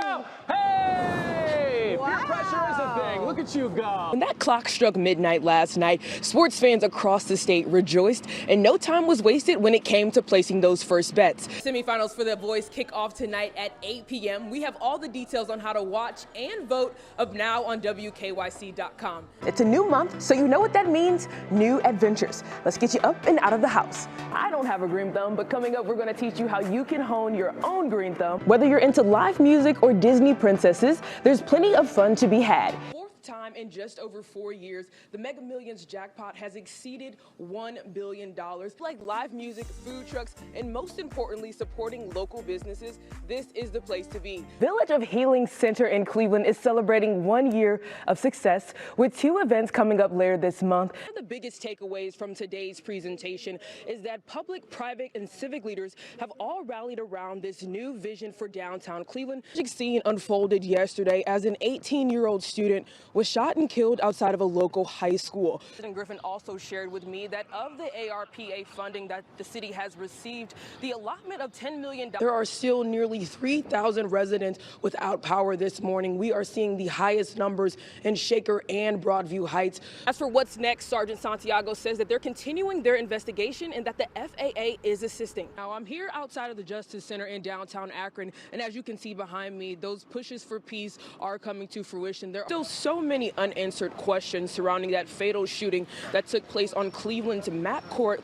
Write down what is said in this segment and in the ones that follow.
go! Hey! Wow. Peer pressure is a thing. Look at you go. When that clock struck midnight last night, sports fans across the state rejoiced, and no time was wasted when it came to placing those first bets. Semifinals for the boys kick off tonight at 8 p.m. We have all the details on how to watch and vote up now on WKYC.com. It's a new month, so you know what that means: new adventures. Let's get you up and out of the house. I don't have a green thumb, but coming up, we're going to teach you how you can hone your own green thumb. Whether you're into live music or Disney princesses, there's plenty of fun to be had. Time in just over 4 years, the Mega Millions jackpot has exceeded $1 billion. Like live music, food trucks, and most importantly, supporting local businesses, this is the place to be. Village of Healing Center in Cleveland is celebrating 1 year of success with 2 events coming up later this month. One of the biggest takeaways from today's presentation is that public, private, and civic leaders have all rallied around this new vision for downtown Cleveland. The scene unfolded yesterday as an 18-year-old student was shot and killed outside of a local high school. President Griffin also shared with me that of the ARPA funding that the city has received, the allotment of $10 million. There are still nearly 3,000 residents without power this morning. We are seeing the highest numbers in Shaker and Broadview Heights. As for what's next, Sergeant Santiago says that they're continuing their investigation and that the FAA is assisting. Now, I'm here outside of the Justice Center in downtown Akron, and as you can see behind me, those pushes for peace are coming to fruition. There are still so many unanswered questions surrounding that fatal shooting that took place on Cleveland's Matt Court.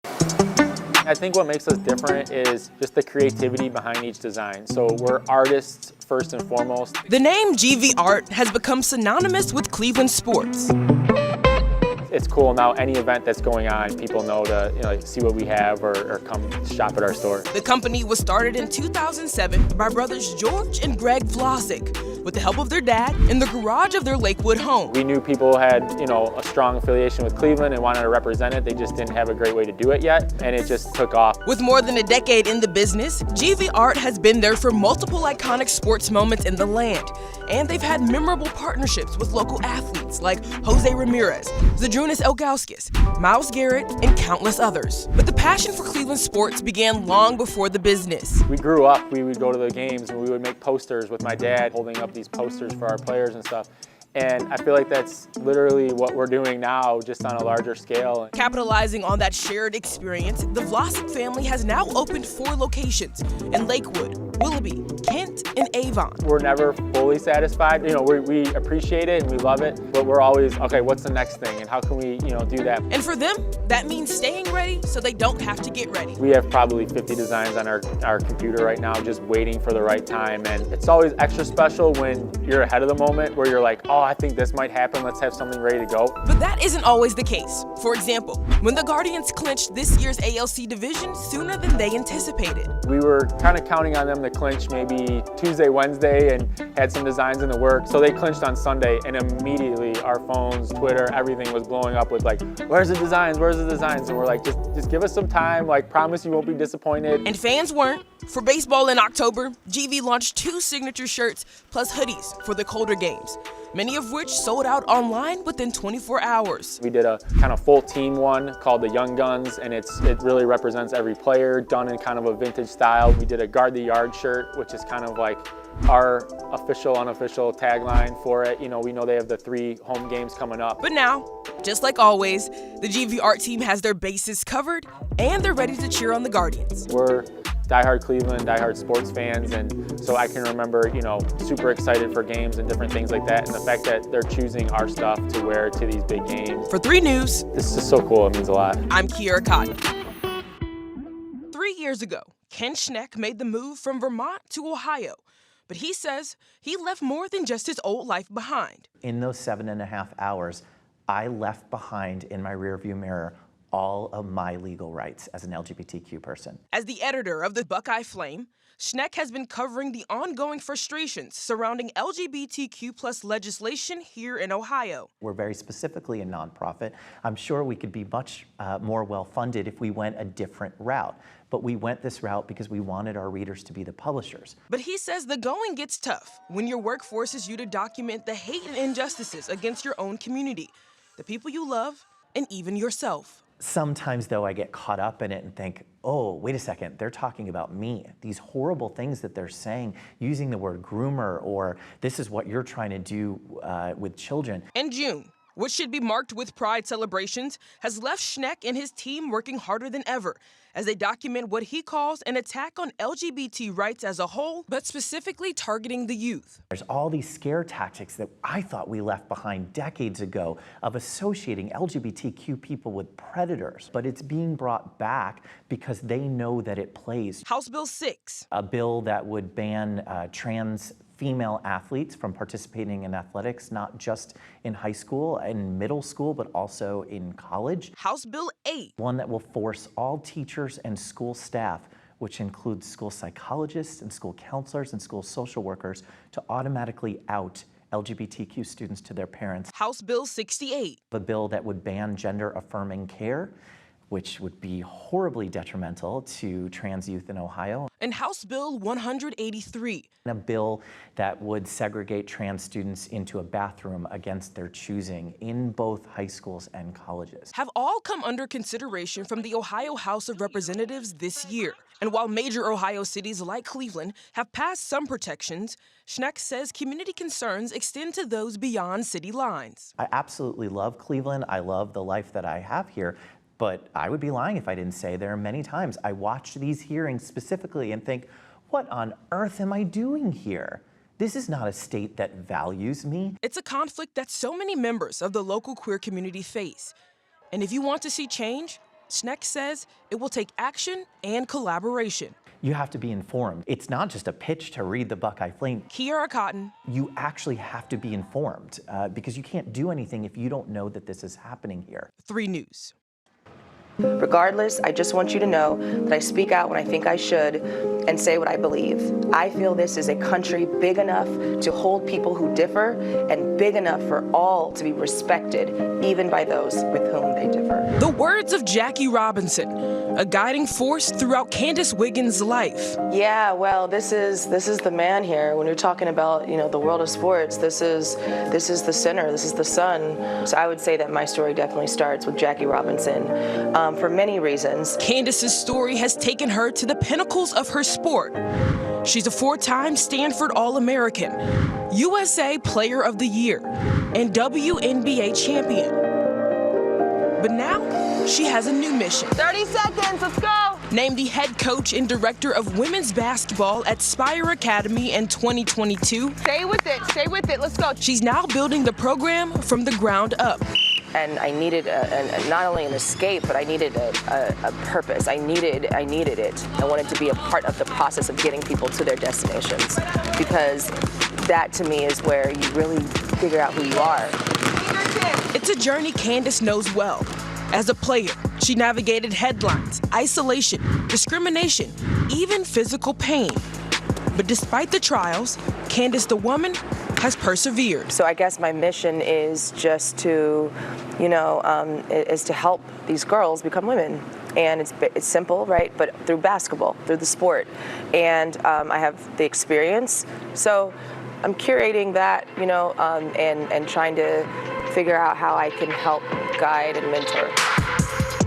I think what makes us different is just the creativity behind each design. So we're artists first and foremost. The name GV Art has become synonymous with Cleveland sports. It's cool now, any event that's going on, people know to see what we have or come shop at our store. The company was started in 2007 by brothers George and Greg Vlasic with the help of their dad in the garage of their Lakewood home. We knew people had a strong affiliation with Cleveland and wanted to represent it. They just didn't have a great way to do it yet, and it just took off. With more than a decade in the business, GV Art has been there for multiple iconic sports moments in the land. And they've had memorable partnerships with local athletes like Jose Ramirez, Zydrunas Ilgauskas, Myles Garrett, and countless others. But the passion for Cleveland sports began long before the business. We grew up, we would go to the games and we would make posters with my dad, holding up these posters for our players and stuff. And I feel like that's literally what we're doing now, just on a larger scale. Capitalizing on that shared experience, the Vlasic family has now opened 4 locations in Lakewood, Willoughby, Kent, and Avon. We're never fully satisfied. We appreciate it and we love it, but we're always, okay, what's the next thing and how can we, do that? And for them, that means staying ready so they don't have to get ready. We have probably 50 designs on our computer right now, just waiting for the right time. And it's always extra special when you're ahead of the moment where you're like, oh, I think this might happen, let's have something ready to go. But that isn't always the case. For example, when the Guardians clinched this year's ALC division sooner than they anticipated. We were kind of counting on them to clinch maybe Tuesday, Wednesday, and had some designs in the work. So they clinched on Sunday, and immediately our phones, Twitter, everything was blowing up with like, where's the designs, where's the designs? And we're like, just give us some time, like promise you won't be disappointed. And fans weren't. For baseball in October, GV launched 2 signature shirts plus hoodies for the colder games, many of which sold out online within 24 hours. We did a kind of full team one called the Young Guns, and it really represents every player, done in kind of a vintage style. We did a Guard the Yard shirt, which is kind of like our official, unofficial tagline for it. We know they have the 3 home games coming up. But now, just like always, the GV Art team has their bases covered, and they're ready to cheer on the Guardians. We're diehard Cleveland, diehard sports fans, and so I can remember, super excited for games and different things like that, and the fact that they're choosing our stuff to wear to these big games. For 3 News, this is just so cool, it means a lot. I'm Kierra Cotton. 3 years ago, Ken Schneck made the move from Vermont to Ohio, but he says he left more than just his old life behind. In those 7.5 hours, I left behind in my rearview mirror all of my legal rights as an LGBTQ person. As the editor of the Buckeye Flame, Schneck has been covering the ongoing frustrations surrounding LGBTQ+ legislation here in Ohio. We're very specifically a nonprofit. I'm sure we could be much more well-funded if we went a different route. But we went this route because we wanted our readers to be the publishers. But he says the going gets tough when your work forces you to document the hate and injustices against your own community, the people you love, and even yourself. Sometimes, though, I get caught up in it and think, oh, wait a second, they're talking about me. These horrible things that they're saying, using the word groomer, or this is what you're trying to do with children. In June, which should be marked with pride celebrations, has left Schneck and his team working harder than ever as they document what he calls an attack on LGBT rights as a whole, but specifically targeting the youth. There's all these scare tactics that I thought we left behind decades ago of associating LGBTQ people with predators, but it's being brought back because they know that it plays. House Bill 6. A bill that would ban trans female athletes from participating in athletics, not just in high school and middle school, but also in college. House Bill 8. One that will force all teachers and school staff, which includes school psychologists and school counselors and school social workers, to automatically out LGBTQ students to their parents. House Bill 68. A bill that would ban gender-affirming care, which would be horribly detrimental to trans youth in Ohio. And House Bill 183. A bill that would segregate trans students into a bathroom against their choosing in both high schools and colleges. Have all come under consideration from the Ohio House of Representatives this year. And while major Ohio cities like Cleveland have passed some protections, Schneck says community concerns extend to those beyond city lines. I absolutely love Cleveland. I love the life that I have here. But I would be lying if I didn't say there are many times I watch these hearings specifically and think, what on earth am I doing here? This is not a state that values me. It's a conflict that so many members of the local queer community face. And if you want to see change, Schneck says it will take action and collaboration. You have to be informed. It's not just a pitch to read the Buckeye Flame. Kierra Cotton. You actually have to be informed because you can't do anything if you don't know that this is happening here. 3 News. Regardless, I just want you to know that I speak out when I think I should and say what I believe. I feel this is a country big enough to hold people who differ and big enough for all to be respected, even by those with whom they differ. The words of Jackie Robinson, a guiding force throughout Candace Wiggins' life. Yeah, well, this is the man here. When you're talking about, the world of sports, this is the center, this is the sun. So I would say that my story definitely starts with Jackie Robinson. For many reasons. Candace's story has taken her to the pinnacles of her sport. She's a 4-time Stanford All-American, USA Player of the Year, and WNBA champion. But now, she has a new mission. 30 seconds, let's go! Named the head coach and director of women's basketball at Spire Academy in 2022. Stay with it, let's go. She's now building the program from the ground up. And I needed not only an escape, but I needed a purpose. I needed it. I wanted to be a part of the process of getting people to their destinations, because that to me is where you really figure out who you are. It's a journey Candace knows well. As a player, she navigated headlines, isolation, discrimination, even physical pain. But despite the trials, Candace the woman has persevered. So I guess my mission is just to, is to help these girls become women. And it's simple, right? But through basketball, through the sport. And I have the experience. So I'm curating that, and trying to figure out how I can help guide and mentor.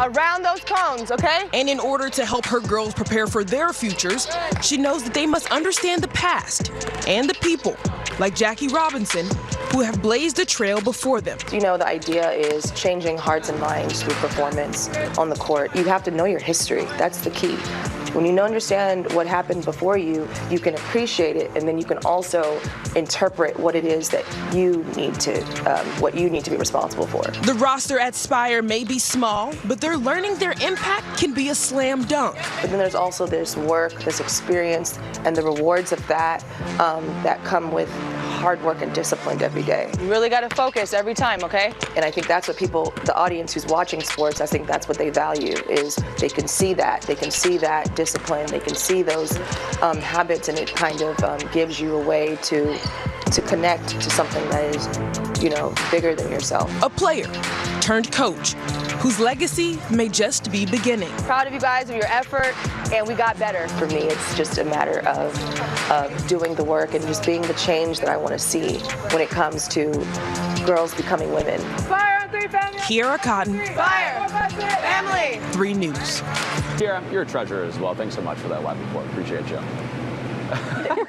Around those cones, okay? And in order to help her girls prepare for their futures, she knows that they must understand the past and the people, like Jackie Robinson, who have blazed a trail before them. The idea is changing hearts and minds through performance on the court. You have to know your history. That's the key. When you understand what happened before you, you can appreciate it, and then you can also interpret what it is that you need to, what you need to be responsible for. The roster at Spire may be small, but they're learning their impact can be a slam dunk. But then there's also this work, this experience, and the rewards of that that come with hard work and disciplined every day. You really got to focus every time, okay? And I think that's what people, the audience who's watching sports, I think that's what they value, is they can see that. They can see that discipline. They can see those habits, and it kind of gives you a way to connect to something that is, bigger than yourself. A player turned coach whose legacy may just be beginning. Proud of you guys, of your effort, and we got better. For me, it's just a matter of doing the work and just being the change that I want to see when it comes to girls becoming women. Fire! Kierra Cotton, Fire! Family! 3 News. Kierra, you're a treasure as well. Thanks so much for that live report. Appreciate you.